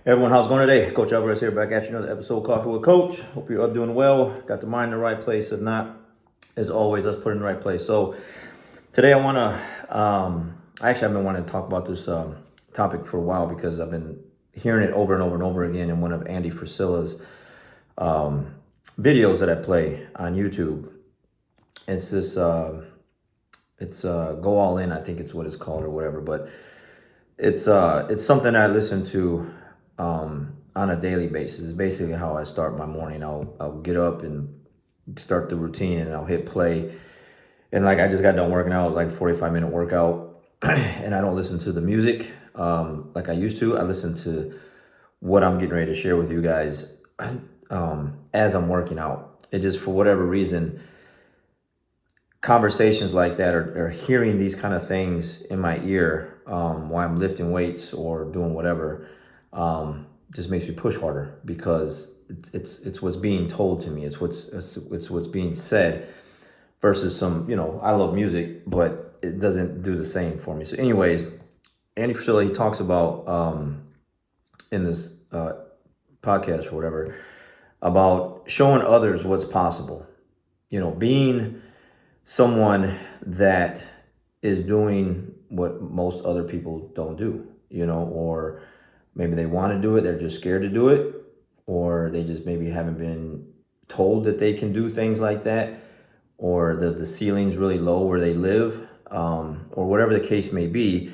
Everyone, how's it going today? Coach Alvarez here, back at you another episode of Coffee with Coach. Hope you're up doing well. Got the mind in the right place. If not, as always, let's put it in the right place. So today I want to, I've been wanting to talk about this topic for a while because I've been hearing it over and over and over again in one of Andy Frisella's videos that I play on YouTube. It's this, Go All In, I think it's what it's called or whatever, but it's something I listen to on a daily basis. It's basically how I start my morning. I'll get up and start the routine, and I'll hit play. And like I just got done working out. It was like a 45-minute workout, and I don't listen to the music like I used to. I listen to what I'm getting ready to share with you guys as I'm working out. It just, for whatever reason, conversations like that or hearing these kind of things in my ear while I'm lifting weights or doing whatever just makes me push harder, because it's what's being told to me. It's what's being said versus some, I love music, but it doesn't do the same for me. So anyways, Andy Frisella, he talks about in this podcast or whatever, about showing others what's possible. Being someone that is doing what most other people don't do, or maybe they want to do it, they're just scared to do it, or they just maybe haven't been told that they can do things like that, or the ceiling's really low where they live, or whatever the case may be.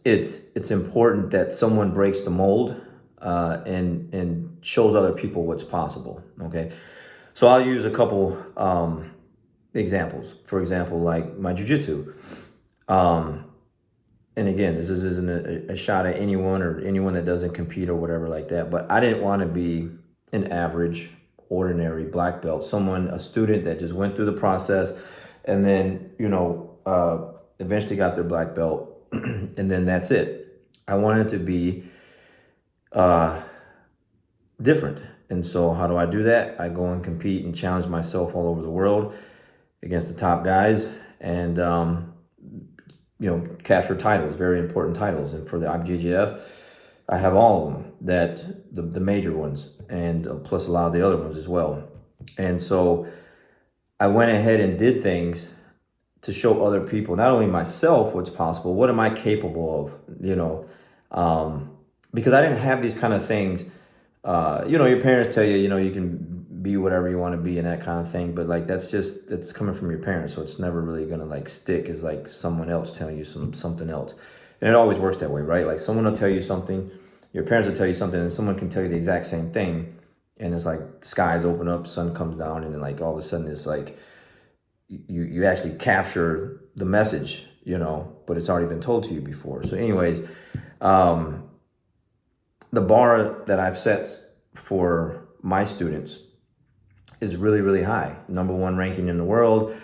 It's important that someone breaks the mold and shows other people what's possible. Okay, so I'll use a couple examples. For example, like my jiu-jitsu. And again, this isn't a shot at anyone or anyone that doesn't compete or whatever like that, but I didn't want to be an average, ordinary black belt, a student that just went through the process and then, eventually got their black belt and then that's it. I wanted to be different. And so how do I do that? I go and compete and challenge myself all over the world against the top guys and, capture titles, very important titles. And for the IBJJF, I have all of them, the major ones, and plus a lot of the other ones as well. And so I went ahead and did things to show other people, not only myself, what's possible, what am I capable of, because I didn't have these kind of things. Your parents tell you, you can be whatever you want to be and that kind of thing, but like that's coming from your parents, so it's never really gonna like stick as like someone else telling you something else. And it always works that way, right? Like someone will tell you something, your parents will tell you something, and someone can tell you the exact same thing, and it's like the skies open up, sun comes down, and then like all of a sudden it's like you actually capture the message, but it's already been told to you before. So anyways, the bar that I've set for my students is really, really high. Number one ranking in the world,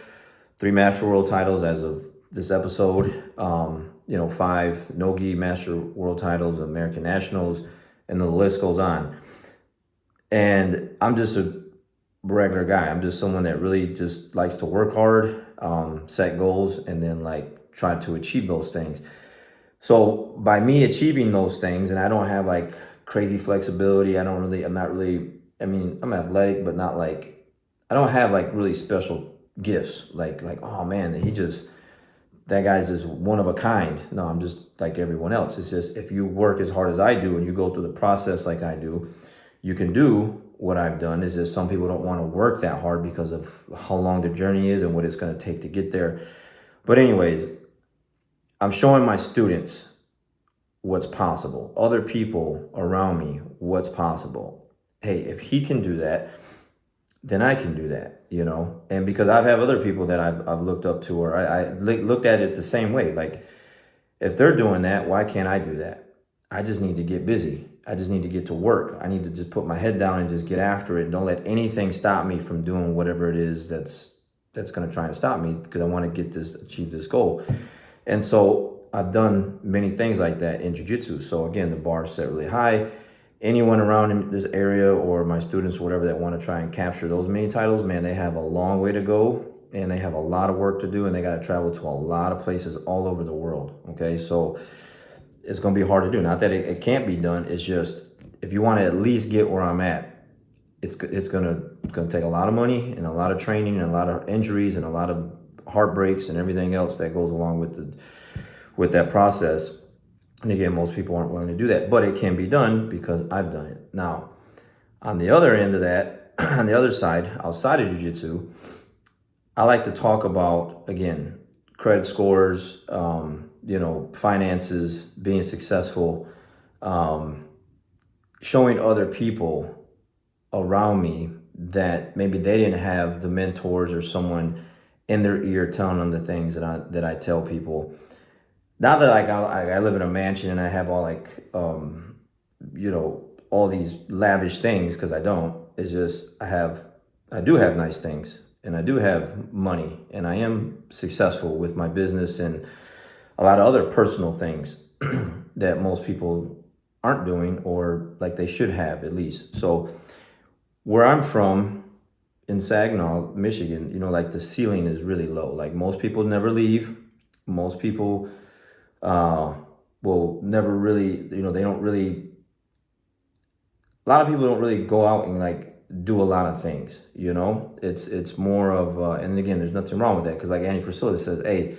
3 Master World titles as of this episode, 5 no-gi Master World titles, American Nationals, and the list goes on. And I'm just a regular guy. I'm just someone that really just likes to work hard, set goals, and then like try to achieve those things. So by me achieving those things, and I don't have like crazy flexibility, I'm athletic, but not like, I don't have like really special gifts. Like, oh man, that guy's just one of a kind. No, I'm just like everyone else. It's just, if you work as hard as I do and you go through the process like I do, you can do what I've done. Is just some people don't want to work that hard because of how long the journey is and what it's going to take to get there. But anyways, I'm showing my students what's possible, other people around me what's possible. Hey, if he can do that, then I can do that, and because I have other people that I've looked up to, or I looked at it the same way. Like, if they're doing that, why can't I do that? I just need to get busy. I just need to get to work. I need to just put my head down and just get after it. Don't let anything stop me from doing whatever it is that's going to try and stop me, because I want to achieve this goal. And so I've done many things like that in jiu-jitsu. So again, the bar is set really high. Anyone around in this area, or my students, or whatever, that want to try and capture those many titles, man, they have a long way to go, and they have a lot of work to do, and they got to travel to a lot of places all over the world. Okay, so it's going to be hard to do. Not that it can't be done. It's just, if you want to at least get where I'm at, it's going to take a lot of money and a lot of training and a lot of injuries and a lot of heartbreaks and everything else that goes along with that process. And again, most people aren't willing to do that, but it can be done because I've done it. Now, on the other end of that, on the other side, outside of jiu-jitsu, I like to talk about, again, credit scores, finances, being successful, showing other people around me that maybe they didn't have the mentors or someone in their ear telling them the things that I tell people. Not that I live in a mansion and I have all all these lavish things, because I don't. It's just I do have nice things, and I do have money, and I am successful with my business and a lot of other personal things that most people aren't doing, or like they should have at least. So where I'm from in Saginaw, Michigan, like the ceiling is really low. Like most people never leave. Most people will never really, they don't really, a lot of people don't really go out and like do a lot of things, it's more of, and again, there's nothing wrong with that. Cause like Annie Priscilla says, hey,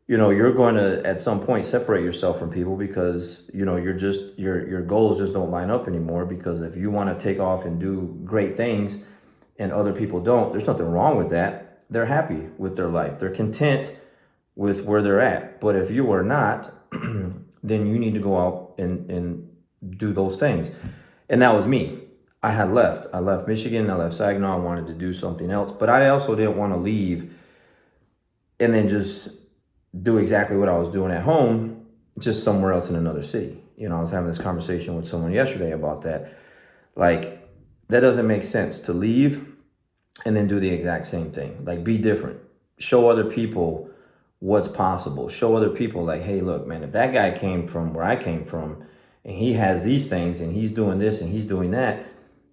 you're going to at some point separate yourself from people because, your goals just don't line up anymore. Because if you want to take off and do great things and other people don't, there's nothing wrong with that. They're happy with their life. They're content with where they're at. But if you are not, then you need to go out and do those things. And that was me. I left Michigan, I left Saginaw, I wanted to do something else, but I also didn't want to leave and then just do exactly what I was doing at home, just somewhere else in another city. I was having this conversation with someone yesterday about that. Like, that doesn't make sense to leave and then do the exact same thing. Like, be different. Show other people what's possible. Show other people like, hey, look, man, if that guy came from where I came from and he has these things and he's doing this and he's doing that,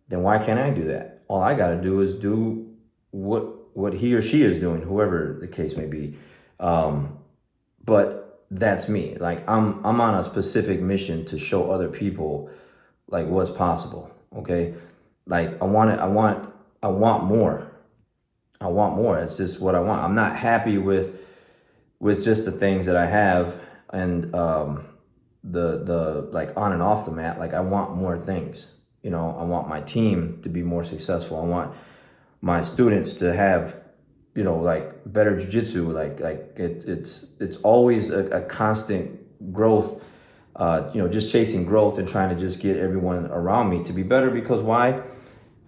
then why can't I do that? All I got to do is do what he or she is doing, whoever the case may be. But that's me. Like, I'm on a specific mission to show other people like what's possible. Okay. Like, I want more. I want more. It's just what I want. I'm not happy with just the things that I have and, the like on and off the mat. Like, I want more things. I want my team to be more successful. I want my students to have, like better jiu-jitsu. Like it's always a constant growth, just chasing growth and trying to just get everyone around me to be better. Because why?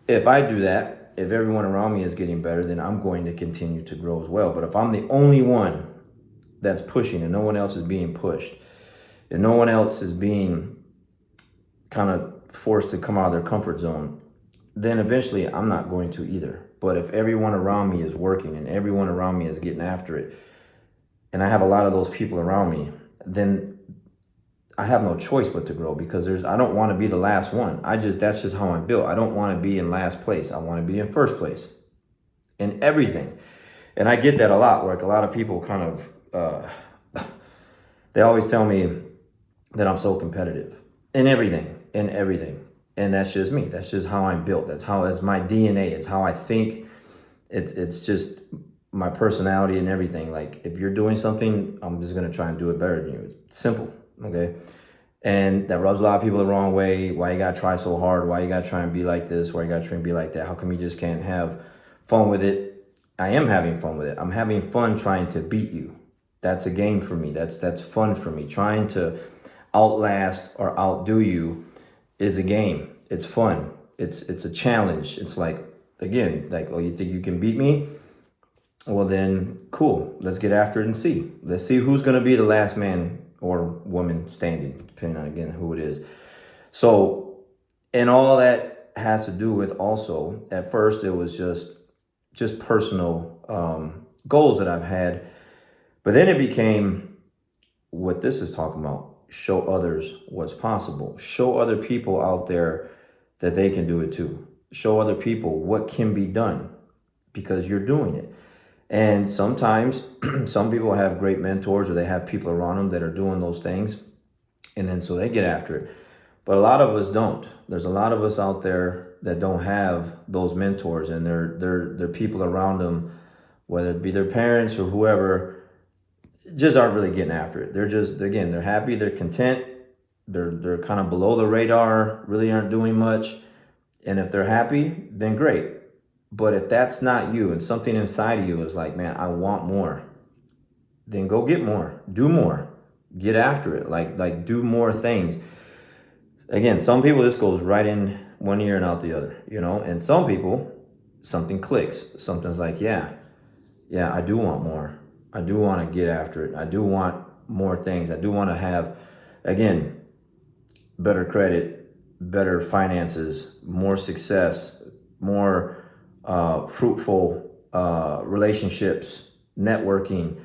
If I do that, if everyone around me is getting better, then I'm going to continue to grow as well. But if I'm the only one that's pushing and no one else is being pushed and no one else is being kind of forced to come out of their comfort zone, then eventually I'm not going to either. But if everyone around me is working and everyone around me is getting after it, and I have a lot of those people around me, then I have no choice but to grow. Because I don't want to be the last one. That's just how I'm built. I don't want to be in last place. I want to be in first place in everything. And I get that a lot, where like a lot of people kind of, they always tell me that I'm so competitive in everything. And that's just me. That's just how I'm built. That's my DNA. It's how I think. It's just my personality and everything. Like, if you're doing something, I'm just going to try and do it better than you. It's simple. Okay. And that rubs a lot of people the wrong way. Why you got to try so hard? Why you got to try and be like this? Why you got to try and be like that? How come you just can't have fun with it? I am having fun with it. I'm having fun trying to beat you. That's a game for me. That's fun for me. Trying to outlast or outdo you is a game. It's fun. It's a challenge. It's like, again, like, oh, you think you can beat me? Well, then cool. Let's get after it and see. Let's see who's going to be the last man or woman standing, depending on, again, who it is. So, and all that has to do with also, at first, it was just personal goals that I've had. But then it became what this is talking about. Show others what's possible. Show other people out there that they can do it too. Show other people what can be done because you're doing it. And sometimes some people have great mentors or they have people around them that are doing those things. And then so they get after it. But a lot of us don't. There's a lot of us out there that don't have those mentors, and they're people around them, whether it be their parents or whoever, just aren't really getting after it. They're just, again, they're happy, they're content, they're kind of below the radar, really aren't doing much. And if they're happy, then great. But if that's not you and something inside of you is like, man, I want more, then go get more, do more, get after it, like do more things. Again, some people, this goes right in one ear and out the other, and some people, something clicks. Something's like, yeah, I do want more. I do want to get after it. I do want more things. I do want to have, again, better credit, better finances, more success, more fruitful relationships, networking,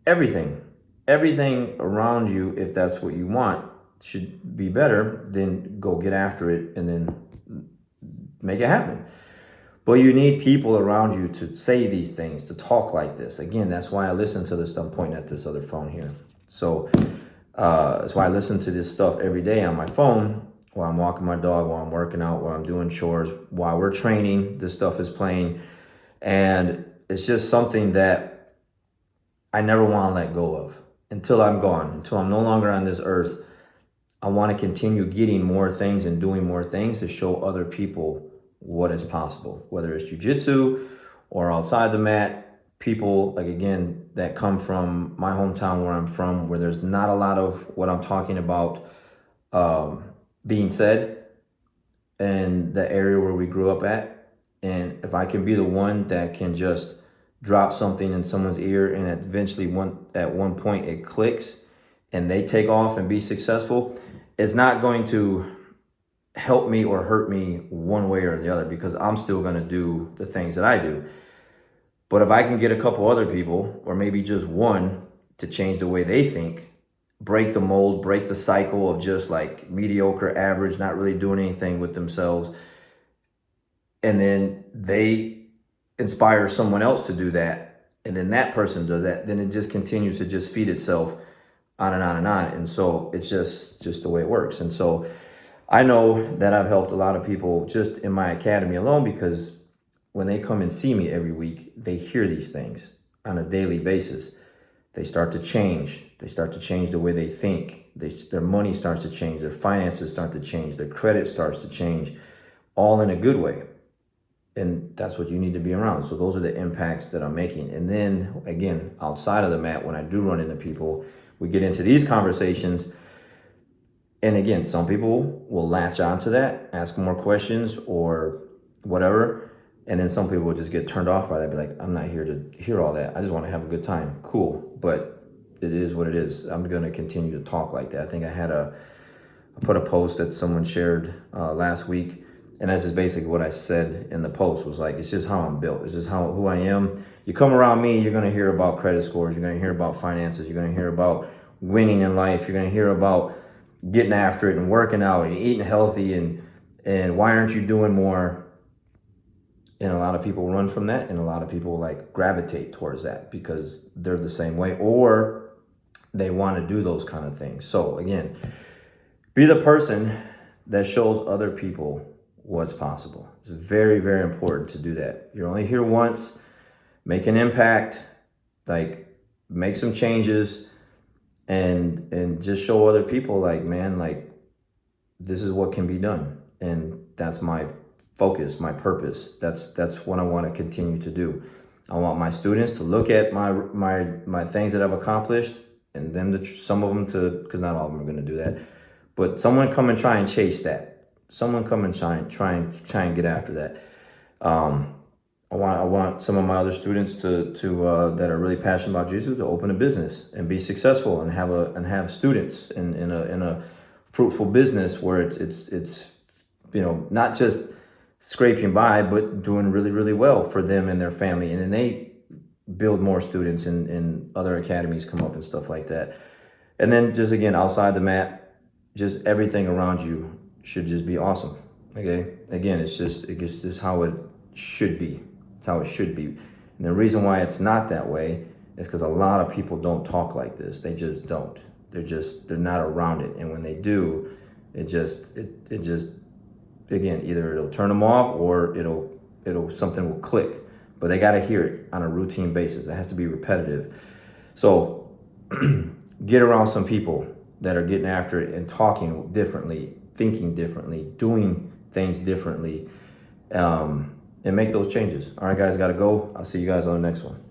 everything around you. If that's what you want, should be better. Then go get after it and then make it happen. But you need people around you to say these things, to talk like this. Again, that's why I listen to this stuff. I'm pointing at this other phone here. So that's why I listen to this stuff every day on my phone while I'm walking my dog, while I'm working out, while I'm doing chores, while we're training. This stuff is playing. And it's just something that I never want to let go of until I'm gone, until I'm no longer on this earth. I want to continue getting more things and doing more things to show other people what is possible, whether it's jiu-jitsu or outside the mat. People, like, again, that come from my hometown, where I'm from, where there's not a lot of what I'm talking about being said in the area where we grew up at. And if I can be the one that can just drop something in someone's ear, and eventually at one point it clicks and they take off and be successful, it's not going to help me or hurt me one way or the other, because I'm still going to do the things that I do. But if I can get a couple other people, or maybe just one, to change the way they think, break the mold, break the cycle of just like mediocre, average, not really doing anything with themselves, and then they inspire someone else to do that, and then that person does that, then it just continues to just feed itself on and on and on. And so it's just the way it works. And so I know that I've helped a lot of people just in my academy alone, because when they come and see me every week, they hear these things on a daily basis. They start to change. They start to change the way they think. Their money starts to change. Their finances start to change. Their credit starts to change, all in a good way. And that's what you need to be around. So those are the impacts that I'm making. And then again, outside of the mat, when I do run into people, we get into these conversations. And again, some people will latch onto that, ask more questions or whatever. And then some people will just get turned off by that, be like, I'm not here to hear all that. I just want to have a good time. Cool. But it is what it is. I'm going to continue to talk like that. I think I put a post that someone shared last week. And that's just basically what I said in the post, was like, it's just how I'm built. It's just who I am. You come around me, you're going to hear about credit scores. You're going to hear about finances. You're going to hear about winning in life. You're going to hear about getting after it and working out and eating healthy and why aren't you doing more? And a lot of people run from that, and a lot of people like gravitate towards that because they're the same way, or they want to do those kind of things. So again, be the person that shows other people what's possible. It's very, very important to do that. You're only here once. Make an impact, like make some changes, and just show other people, like, man, like, this is what can be done. And that's my focus, my purpose. That's what I want to continue to do. I want my students to look at my things that I've accomplished, and them some of them to, because not all of them are going to do that, but someone come and try and chase that. Someone come and try and get after that. I want some of my other students to that are really passionate about jiu-jitsu to open a business and be successful and have students in a fruitful business where it's not just scraping by, but doing really, really well for them and their family. And then they build more students, and other academies come up and stuff like that. And then just, again, outside the mat, just everything around you should just be awesome. Okay. Again, it's just how it should be. It's how it should be. And the reason why it's not that way is because a lot of people don't talk like this. They just don't. they're not around it. And when they do, it just again, either it'll turn them off or it'll something will click. But they got to hear it on a routine basis. It has to be repetitive. So get around some people that are getting after it and talking differently, thinking differently, doing things differently, and make those changes. All right, guys, got to go. I'll see you guys on the next one.